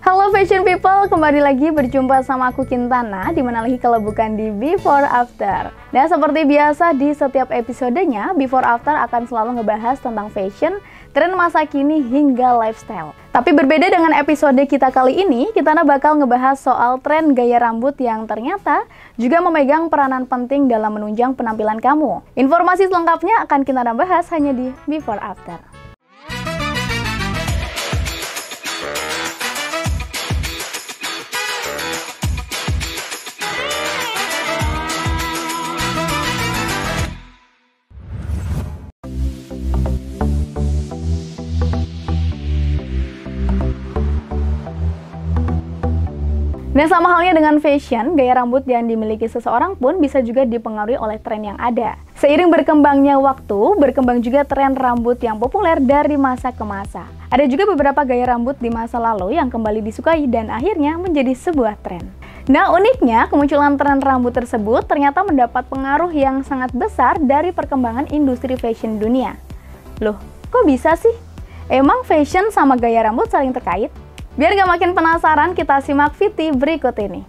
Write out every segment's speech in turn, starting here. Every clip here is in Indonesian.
Halo fashion people, kembali lagi berjumpa sama aku Kintana, dimana lagi kalau bukan di Before After. Nah, seperti biasa di setiap episodenya, Before After akan selalu ngebahas tentang fashion, tren masa kini hingga lifestyle. Tapi berbeda dengan episode kita kali ini, Kintana bakal ngebahas soal tren gaya rambut yang ternyata juga memegang peranan penting dalam menunjang penampilan kamu. Informasi selengkapnya akan Kintana bahas hanya di Before After. Nah, sama halnya dengan fashion, gaya rambut yang dimiliki seseorang pun bisa juga dipengaruhi oleh tren yang ada. Seiring berkembangnya waktu, berkembang juga tren rambut yang populer dari masa ke masa. Ada juga beberapa gaya rambut di masa lalu yang kembali disukai dan akhirnya menjadi sebuah tren. Nah, uniknya, kemunculan tren rambut tersebut ternyata mendapat pengaruh yang sangat besar dari perkembangan industri fashion dunia. Loh, kok bisa sih? Emang fashion sama gaya rambut saling terkait? Biar gak makin penasaran, kita simak VT berikut ini.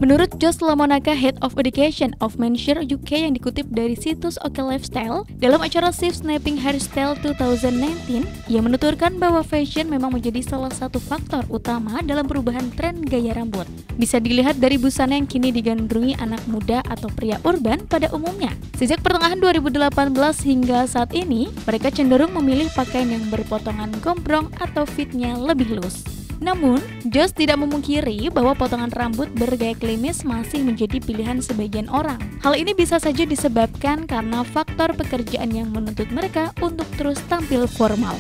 Menurut Josh Lamonaka, Head of Education of Menswear UK yang dikutip dari situs OK Lifestyle, dalam acara Shift Snapping Hairstyle 2019, ia menuturkan bahwa fashion memang menjadi salah satu faktor utama dalam perubahan tren gaya rambut. Bisa dilihat dari busana yang kini digandrungi anak muda atau pria urban pada umumnya. Sejak pertengahan 2018 hingga saat ini, mereka cenderung memilih pakaian yang berpotongan gombrong atau fitnya lebih loose. Namun, Josh tidak memungkiri bahwa potongan rambut bergaya klimis masih menjadi pilihan sebagian orang. Hal ini bisa saja disebabkan karena faktor pekerjaan yang menuntut mereka untuk terus tampil formal.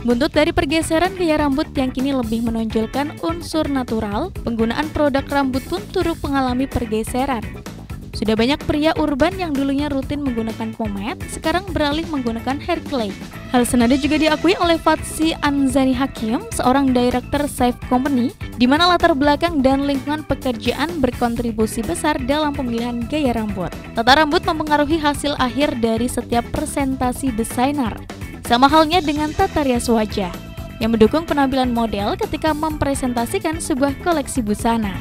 Buntut dari pergeseran gaya rambut yang kini lebih menonjolkan unsur natural, penggunaan produk rambut pun turut mengalami pergeseran. Sudah banyak pria urban yang dulunya rutin menggunakan pomade, sekarang beralih menggunakan hair clay. Hal senada juga diakui oleh Fatsi Anzani Hakim, seorang director Safe Company, di mana latar belakang dan lingkungan pekerjaan berkontribusi besar dalam pemilihan gaya rambut. Tata rambut mempengaruhi hasil akhir dari setiap presentasi desainer. Sama halnya dengan tata rias wajah, yang mendukung penampilan model ketika mempresentasikan sebuah koleksi busana.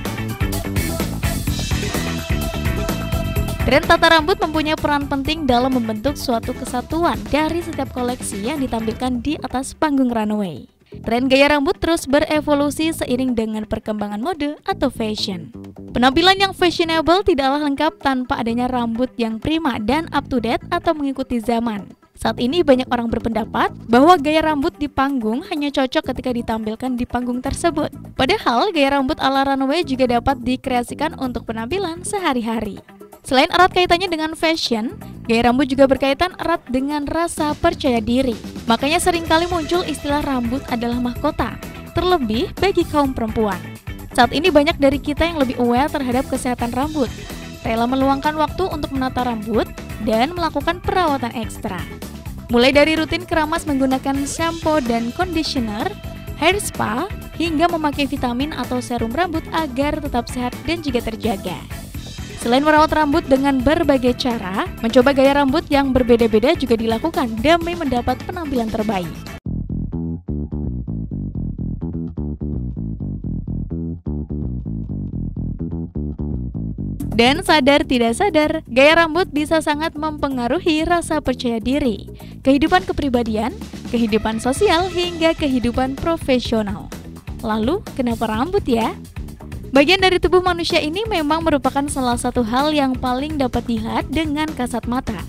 Tren tata rambut mempunyai peran penting dalam membentuk suatu kesatuan dari setiap koleksi yang ditampilkan di atas panggung runway. Tren gaya rambut terus berevolusi seiring dengan perkembangan mode atau fashion. Penampilan yang fashionable tidaklah lengkap tanpa adanya rambut yang prima dan up to date atau mengikuti zaman. Saat ini banyak orang berpendapat bahwa gaya rambut di panggung hanya cocok ketika ditampilkan di panggung tersebut. Padahal gaya rambut ala runway juga dapat dikreasikan untuk penampilan sehari-hari. Selain erat kaitannya dengan fashion, gaya rambut juga berkaitan erat dengan rasa percaya diri. Makanya seringkali muncul istilah rambut adalah mahkota, terlebih bagi kaum perempuan. Saat ini banyak dari kita yang lebih aware terhadap kesehatan rambut, rela meluangkan waktu untuk menata rambut, dan melakukan perawatan ekstra. Mulai dari rutin keramas menggunakan shampoo dan conditioner, hair spa, hingga memakai vitamin atau serum rambut agar tetap sehat dan juga terjaga. Selain merawat rambut dengan berbagai cara, mencoba gaya rambut yang berbeda-beda juga dilakukan demi mendapat penampilan terbaik. Dan sadar tidak sadar, gaya rambut bisa sangat mempengaruhi rasa percaya diri, kehidupan kepribadian, kehidupan sosial, hingga kehidupan profesional. Lalu, kenapa rambut ya? Bagian dari tubuh manusia ini memang merupakan salah satu hal yang paling dapat dilihat dengan kasat mata.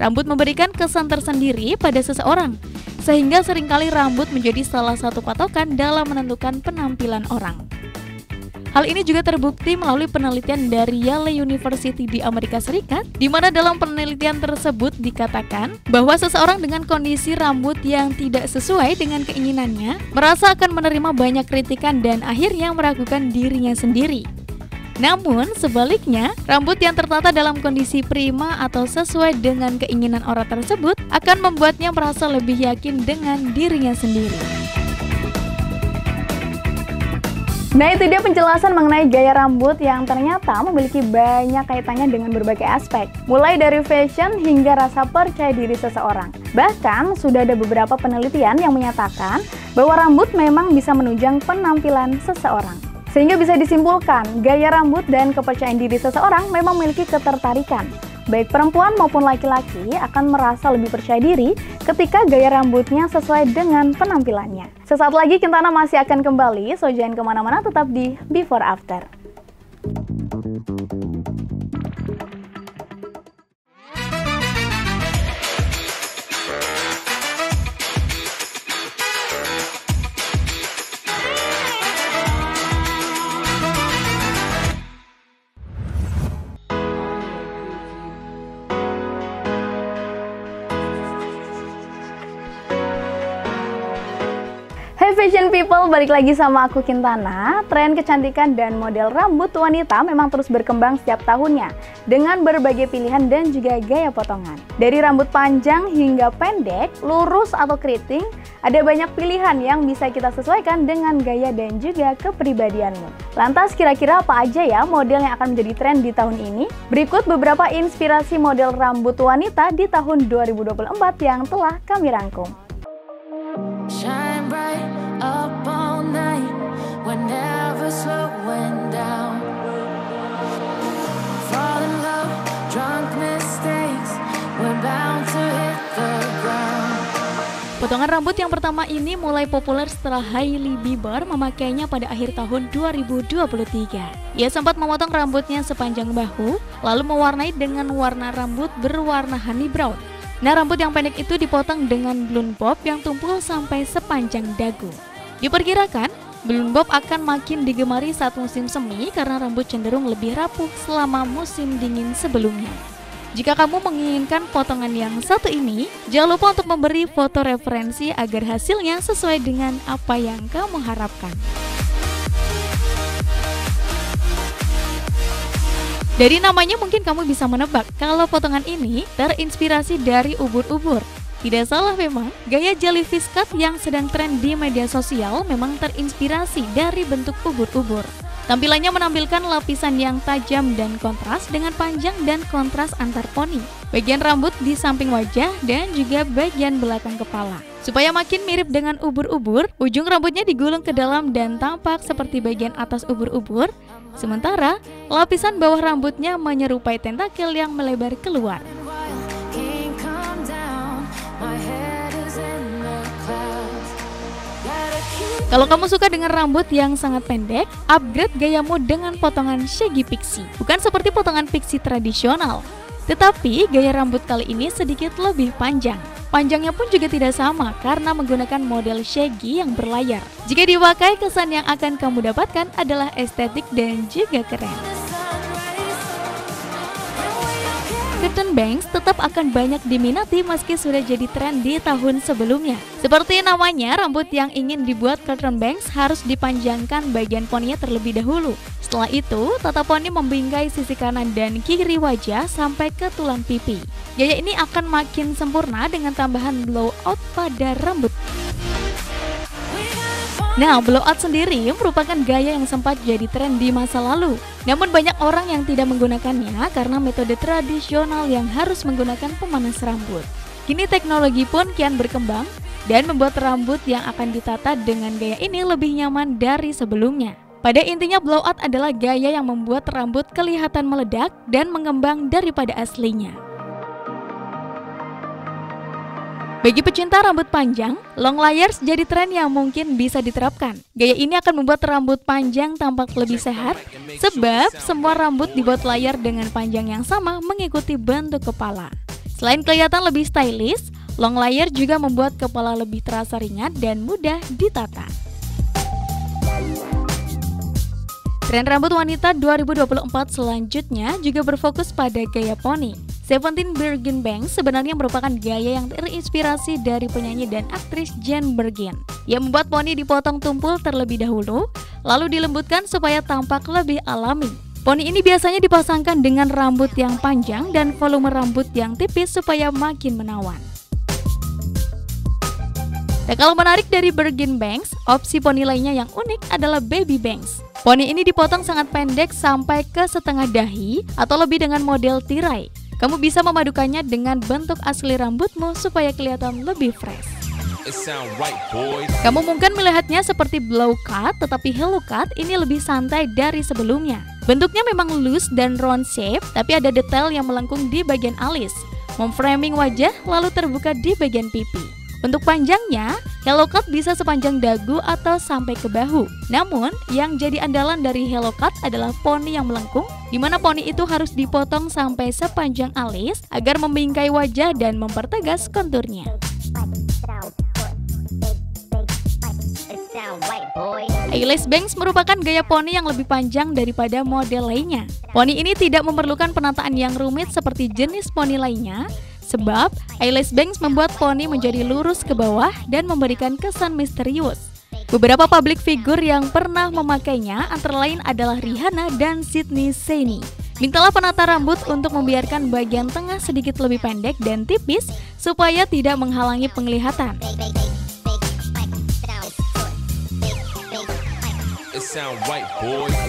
Rambut memberikan kesan tersendiri pada seseorang, sehingga seringkali rambut menjadi salah satu patokan dalam menentukan penampilan orang. Hal ini juga terbukti melalui penelitian dari Yale University di Amerika Serikat, di mana dalam penelitian tersebut dikatakan bahwa seseorang dengan kondisi rambut yang tidak sesuai dengan keinginannya merasa akan menerima banyak kritikan dan akhirnya meragukan dirinya sendiri. Namun, sebaliknya, rambut yang tertata dalam kondisi prima atau sesuai dengan keinginan orang tersebut akan membuatnya merasa lebih yakin dengan dirinya sendiri. Nah, itu dia penjelasan mengenai gaya rambut yang ternyata memiliki banyak kaitannya dengan berbagai aspek, mulai dari fashion hingga rasa percaya diri seseorang. Bahkan, sudah ada beberapa penelitian yang menyatakan bahwa rambut memang bisa menunjang penampilan seseorang. Sehingga bisa disimpulkan, gaya rambut dan kepercayaan diri seseorang memang memiliki ketertarikan. Baik perempuan maupun laki-laki akan merasa lebih percaya diri ketika gaya rambutnya sesuai dengan penampilannya. Sesaat lagi Kintana masih akan kembali, so jangan kemana-mana, tetap di Before After. Hey fashion people, balik lagi sama aku Kintana. Tren kecantikan dan model rambut wanita memang terus berkembang setiap tahunnya dengan berbagai pilihan dan juga gaya potongan. Dari rambut panjang hingga pendek, lurus atau keriting, ada banyak pilihan yang bisa kita sesuaikan dengan gaya dan juga kepribadianmu. Lantas kira-kira apa aja ya model yang akan menjadi tren di tahun ini? Berikut beberapa inspirasi model rambut wanita di tahun 2024 yang telah kami rangkum. Shine bright up all night, we're never slowing down. Fall in love, drunk mistakes, we're bound to hit the ground. Potongan rambut yang pertama ini mulai populer setelah Hailey Bieber memakainya pada akhir tahun 2023. Ia sempat memotong rambutnya sepanjang bahu, lalu mewarnai dengan warna rambut berwarna honey brown. Nah, rambut yang pendek itu dipotong dengan blonde bob yang tumpul sampai sepanjang dagu. Diperkirakan, blonde bob akan makin digemari saat musim semi karena rambut cenderung lebih rapuh selama musim dingin sebelumnya. Jika kamu menginginkan potongan yang satu ini, jangan lupa untuk memberi foto referensi agar hasilnya sesuai dengan apa yang kamu harapkan. Dari namanya mungkin kamu bisa menebak kalau potongan ini terinspirasi dari ubur-ubur. Tidak salah memang, gaya jellyfish cut yang sedang tren di media sosial memang terinspirasi dari bentuk ubur-ubur. Tampilannya menampilkan lapisan yang tajam dan kontras dengan panjang dan kontras antar poni, bagian rambut di samping wajah dan juga bagian belakang kepala. Supaya makin mirip dengan ubur-ubur, ujung rambutnya digulung ke dalam dan tampak seperti bagian atas ubur-ubur. Sementara, lapisan bawah rambutnya menyerupai tentakel yang melebar keluar. Kalau kamu suka dengan rambut yang sangat pendek, upgrade gayamu dengan potongan shaggy pixie. Bukan seperti potongan pixie tradisional, tetapi gaya rambut kali ini sedikit lebih panjang. Panjangnya pun juga tidak sama karena menggunakan model shaggy yang berlayar. Jika dipakai, kesan yang akan kamu dapatkan adalah estetik dan juga keren. Curtain bangs tetap akan banyak diminati meski sudah jadi tren di tahun sebelumnya. Seperti namanya, rambut yang ingin dibuat curtain bangs harus dipanjangkan bagian poninya terlebih dahulu. Setelah itu, tata poni membingkai sisi kanan dan kiri wajah sampai ke tulang pipi. Gaya ini akan makin sempurna dengan tambahan blowout pada rambut. Nah, blowout sendiri merupakan gaya yang sempat jadi tren di masa lalu. Namun banyak orang yang tidak menggunakannya karena metode tradisional yang harus menggunakan pemanas rambut. Kini teknologi pun kian berkembang dan membuat rambut yang akan ditata dengan gaya ini lebih nyaman dari sebelumnya. Pada intinya, blowout adalah gaya yang membuat rambut kelihatan meledak dan mengembang daripada aslinya. Bagi pecinta rambut panjang, long layers jadi tren yang mungkin bisa diterapkan. Gaya ini akan membuat rambut panjang tampak lebih sehat, sebab semua rambut dibuat layar dengan panjang yang sama mengikuti bentuk kepala. Selain kelihatan lebih stylish, long layer juga membuat kepala lebih terasa ringan dan mudah ditata. Tren rambut wanita 2024 selanjutnya juga berfokus pada gaya poni. Seventeen Bergen Bangs sebenarnya merupakan gaya yang terinspirasi dari penyanyi dan aktris Jane Birkin. Ia membuat poni dipotong tumpul terlebih dahulu, lalu dilembutkan supaya tampak lebih alami. Poni ini biasanya dipasangkan dengan rambut yang panjang dan volume rambut yang tipis supaya makin menawan. Tak kalah menarik dari Birkin Banks, opsi poni lainnya yang unik adalah Baby Banks. Poni ini dipotong sangat pendek sampai ke setengah dahi atau lebih dengan model tirai. Kamu bisa memadukannya dengan bentuk asli rambutmu supaya kelihatan lebih fresh. Kamu mungkin melihatnya seperti blow cut, tetapi hello cut ini lebih santai dari sebelumnya. Bentuknya memang loose dan round shape, tapi ada detail yang melengkung di bagian alis, memframing wajah lalu terbuka di bagian pipi. Untuk panjangnya, hello cut bisa sepanjang dagu atau sampai ke bahu. Namun, yang jadi andalan dari hello cut adalah poni yang melengkung, di mana poni itu harus dipotong sampai sepanjang alis agar membingkai wajah dan mempertegas konturnya. Eyelash bangs merupakan gaya poni yang lebih panjang daripada model lainnya. Poni ini tidak memerlukan penataan yang rumit seperti jenis poni lainnya, sebab eyelash bangs membuat poni menjadi lurus ke bawah dan memberikan kesan misterius. Beberapa public figure yang pernah memakainya antara lain adalah Rihanna dan Sydney Sweeney. Mintalah penata rambut untuk membiarkan bagian tengah sedikit lebih pendek dan tipis supaya tidak menghalangi penglihatan.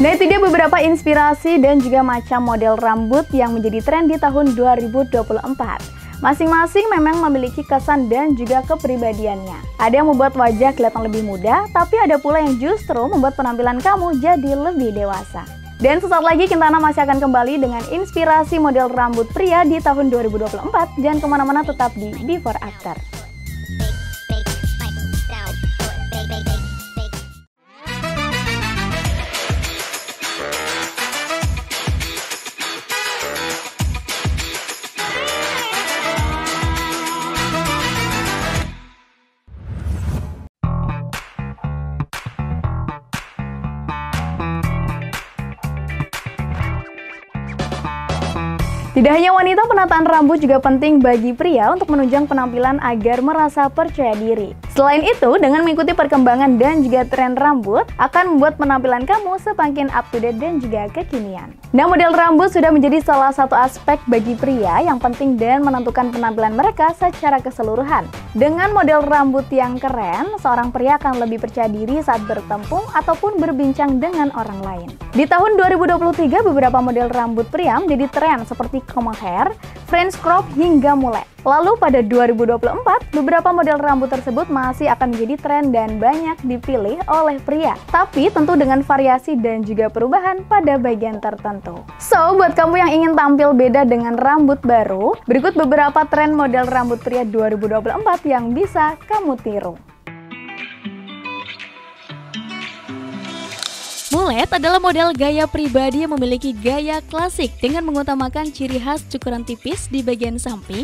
Nah, itu dia beberapa inspirasi dan juga macam model rambut yang menjadi tren di tahun 2024. Masing-masing memang memiliki kesan dan juga kepribadiannya. Ada yang membuat wajah kelihatan lebih muda, tapi ada pula yang justru membuat penampilan kamu jadi lebih dewasa. Dan sesaat lagi Kintana masih akan kembali dengan inspirasi model rambut pria di tahun 2024. Jangan kemana-mana, tetap di Before After. Tidak hanya wanita, penataan rambut juga penting bagi pria untuk menunjang penampilan agar merasa percaya diri. Selain itu, dengan mengikuti perkembangan dan juga tren rambut, akan membuat penampilan kamu semakin up to date dan juga kekinian. Nah, model rambut sudah menjadi salah satu aspek bagi pria yang penting dan menentukan penampilan mereka secara keseluruhan. Dengan model rambut yang keren, seorang pria akan lebih percaya diri saat bertempung ataupun berbincang dengan orang lain. Di tahun 2023, beberapa model rambut pria menjadi tren seperti comb hair, French crop, hingga mullet. Lalu pada 2024, beberapa model rambut tersebut masih akan menjadi tren dan banyak dipilih oleh pria. Tapi tentu dengan variasi dan juga perubahan pada bagian tertentu. So, buat kamu yang ingin tampil beda dengan rambut baru, berikut beberapa tren model rambut pria 2024 yang bisa kamu tiru. Mullet adalah model gaya pribadi yang memiliki gaya klasik dengan mengutamakan ciri khas cukuran tipis di bagian samping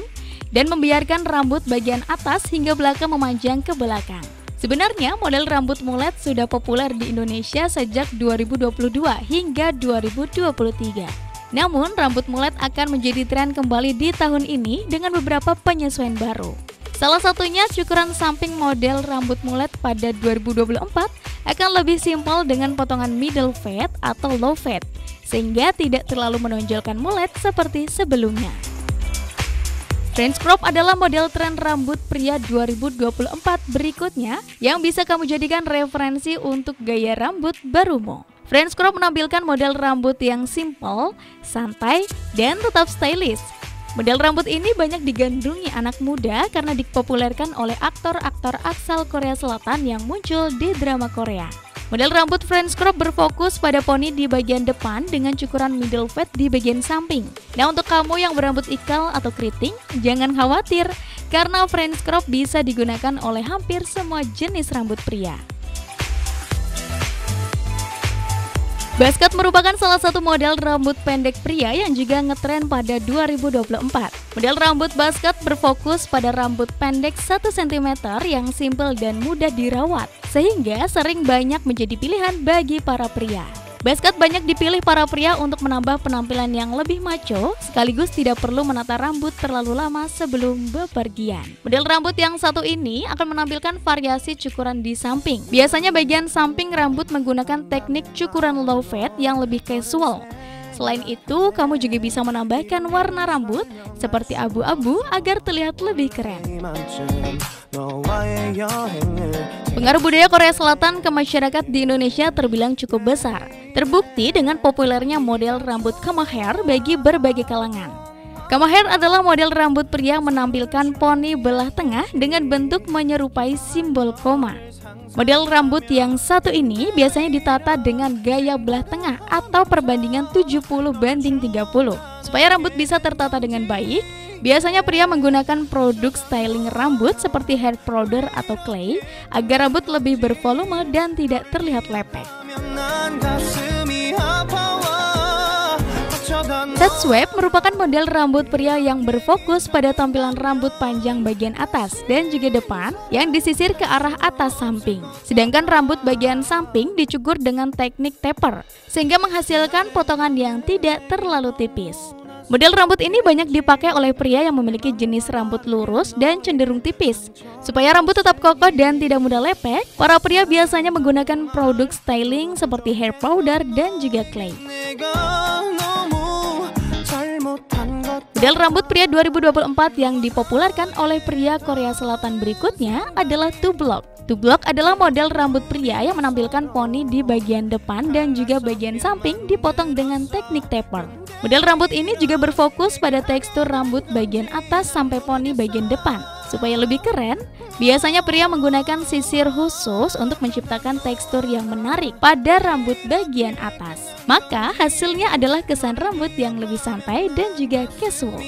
dan membiarkan rambut bagian atas hingga belakang memanjang ke belakang. Sebenarnya model rambut mullet sudah populer di Indonesia sejak 2022 hingga 2023. Namun rambut mullet akan menjadi tren kembali di tahun ini dengan beberapa penyesuaian baru. Salah satunya cukuran samping model rambut mullet pada 2024 akan lebih simpel dengan potongan middle fade atau low fade, sehingga tidak terlalu menonjolkan mullet seperti sebelumnya. French crop adalah model tren rambut pria 2024 berikutnya yang bisa kamu jadikan referensi untuk gaya rambut barumu. French crop menampilkan model rambut yang simple, santai, dan tetap stylish. Model rambut ini banyak digandrungi anak muda karena dipopulerkan oleh aktor-aktor asal Korea Selatan yang muncul di drama Korea. Model rambut French crop berfokus pada poni di bagian depan dengan cukuran middle fade di bagian samping. Nah, untuk kamu yang berambut ikal atau keriting, jangan khawatir karena French crop bisa digunakan oleh hampir semua jenis rambut pria. Buzz cut merupakan salah satu model rambut pendek pria yang juga ngetren pada 2024. Model rambut buzz cut berfokus pada rambut pendek 1 cm yang simpel dan mudah dirawat, sehingga sering banyak menjadi pilihan bagi para pria. Buzz cut banyak dipilih para pria untuk menambah penampilan yang lebih macho, sekaligus tidak perlu menata rambut terlalu lama sebelum bepergian. Model rambut yang satu ini akan menampilkan variasi cukuran di samping. Biasanya bagian samping rambut menggunakan teknik cukuran low fade yang lebih casual, Selain itu, kamu juga bisa menambahkan warna rambut seperti abu-abu agar terlihat lebih keren. Pengaruh budaya Korea Selatan ke masyarakat di Indonesia terbilang cukup besar. Terbukti dengan populernya model rambut kama hair bagi berbagai kalangan. Kama hair adalah model rambut pria menampilkan poni belah tengah dengan bentuk menyerupai simbol koma. Model rambut yang satu ini biasanya ditata dengan gaya belah tengah atau perbandingan 70:30. Supaya rambut bisa tertata dengan baik, biasanya pria menggunakan produk styling rambut seperti hair powder atau clay agar rambut lebih bervolume dan tidak terlihat lepek. Touchwave merupakan model rambut pria yang berfokus pada tampilan rambut panjang bagian atas dan juga depan yang disisir ke arah atas samping. Sedangkan rambut bagian samping dicukur dengan teknik taper, sehingga menghasilkan potongan yang tidak terlalu tipis. Model rambut ini banyak dipakai oleh pria yang memiliki jenis rambut lurus dan cenderung tipis. Supaya rambut tetap kokoh dan tidak mudah lepek, para pria biasanya menggunakan produk styling seperti hair powder dan juga clay. Model rambut pria 2024 yang dipopulerkan oleh pria Korea Selatan berikutnya adalah two block. Two block adalah model rambut pria yang menampilkan poni di bagian depan dan juga bagian samping dipotong dengan teknik taper. Model rambut ini juga berfokus pada tekstur rambut bagian atas sampai poni bagian depan. Supaya lebih keren, biasanya pria menggunakan sisir khusus untuk menciptakan tekstur yang menarik pada rambut bagian atas. Maka hasilnya adalah kesan rambut yang lebih santai dan juga casual.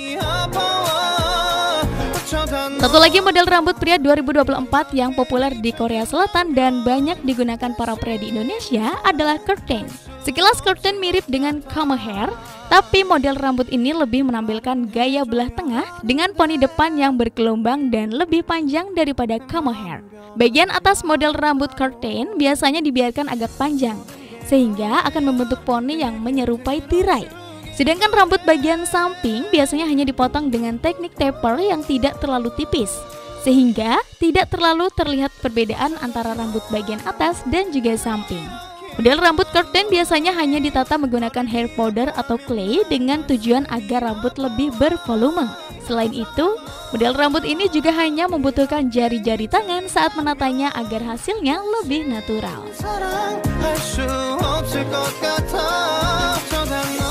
Satu lagi model rambut pria 2024 yang populer di Korea Selatan dan banyak digunakan para pria di Indonesia adalah curtain. Sekilas curtain mirip dengan kama hair, tapi model rambut ini lebih menampilkan gaya belah tengah dengan poni depan yang bergelombang dan lebih panjang daripada kama hair. Bagian atas model rambut curtain biasanya dibiarkan agak panjang, sehingga akan membentuk poni yang menyerupai tirai. Sedangkan rambut bagian samping biasanya hanya dipotong dengan teknik taper yang tidak terlalu tipis, sehingga tidak terlalu terlihat perbedaan antara rambut bagian atas dan juga samping. Model rambut curtain biasanya hanya ditata menggunakan hair powder atau clay dengan tujuan agar rambut lebih bervolume. Selain itu, model rambut ini juga hanya membutuhkan jari-jari tangan saat menatanya agar hasilnya lebih natural.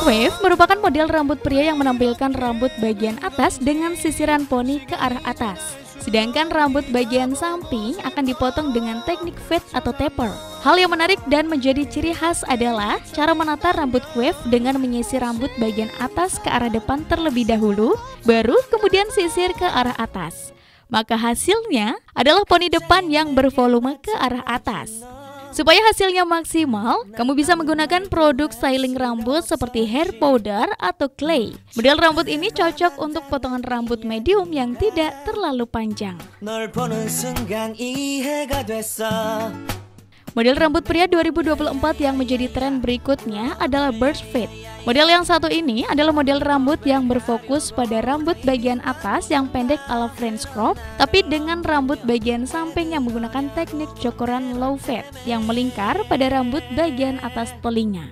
Wave merupakan model rambut pria yang menampilkan rambut bagian atas dengan sisiran poni ke arah atas. Sedangkan rambut bagian samping akan dipotong dengan teknik fade atau taper. Hal yang menarik dan menjadi ciri khas adalah cara menata rambut wave dengan menyisir rambut bagian atas ke arah depan terlebih dahulu, baru kemudian sisir ke arah atas. Maka hasilnya adalah poni depan yang bervolume ke arah atas. Supaya hasilnya maksimal, kamu bisa menggunakan produk styling rambut seperti hair powder atau clay. Model rambut ini cocok untuk potongan rambut medium yang tidak terlalu panjang. Model rambut pria 2024 yang menjadi tren berikutnya adalah burst fade. Model yang satu ini adalah model rambut yang berfokus pada rambut bagian atas yang pendek ala French crop, tapi dengan rambut bagian samping yang menggunakan teknik cukuran low fade yang melingkar pada rambut bagian atas telinga.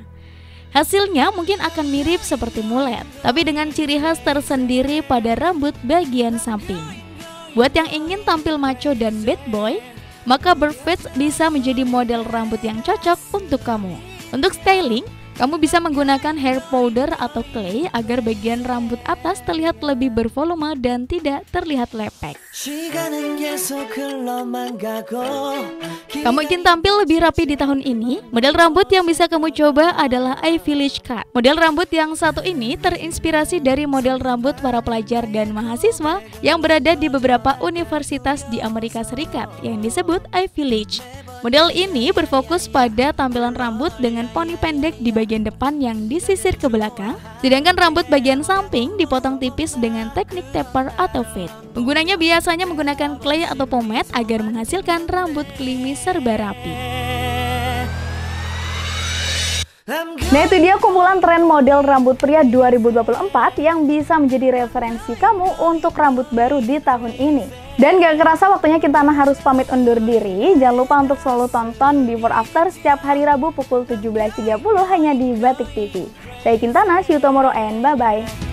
Hasilnya mungkin akan mirip seperti mulet, tapi dengan ciri khas tersendiri pada rambut bagian samping. Buat yang ingin tampil macho dan bad boy, maka burst fade bisa menjadi model rambut yang cocok untuk kamu. Untuk styling, kamu bisa menggunakan hair powder atau clay agar bagian rambut atas terlihat lebih bervolume dan tidak terlihat lepek. Kamu ingin tampil lebih rapi di tahun ini? Model rambut yang bisa kamu coba adalah Ivy League cut. Model rambut yang satu ini terinspirasi dari model rambut para pelajar dan mahasiswa yang berada di beberapa universitas di Amerika Serikat yang disebut Ivy League. Model ini berfokus pada tampilan rambut dengan poni pendek di bagian depan yang disisir ke belakang, sedangkan rambut bagian samping dipotong tipis dengan teknik taper atau fade. Penggunanya biasanya menggunakan clay atau pomade agar menghasilkan rambut klimis serba rapi. Nah, itu dia kumpulan tren model rambut pria 2024 yang bisa menjadi referensi kamu untuk rambut baru di tahun ini. Dan gak kerasa waktunya Kintana harus pamit undur diri. Jangan lupa untuk selalu tonton Before After setiap hari Rabu pukul 17.30 hanya di Batik TV. Saya Kintana, see you tomorrow and bye-bye.